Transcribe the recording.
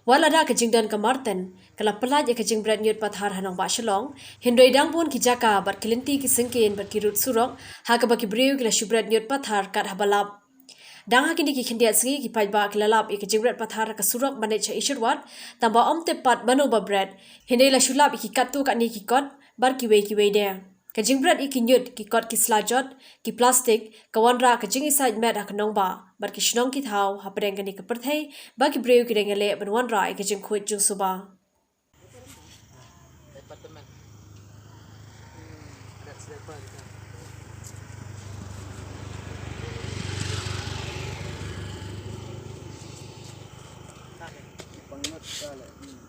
Walada kajing dan kamarten, kala pelaj kajing Bret Nyut Pathar hanong ba shalong, hindoi dang pun ki jaka bat kilinti ki sengkin bat ki Rut Surok, ha ka baki breu kila Bret Nyut Pathar kat habalap. Dang hakini ki khindiat sengi ki pajba kilalap kajing Bret Pathar ka Surok bandai cha ishirwat, tamba om tepat bano ba Bret, hindoi la shulap ki katu kat ni ki kot, bar ki wei dia. Kajing Bret iki nyut ki kot ki slajot, ki plastik, kawanra kajing isaj met hakanong ba, bar ki shnong ki thau, hapadeng kani keperthai, ba ki breu ki dengele banwanra kajing kuit jung suba. Pangat kala.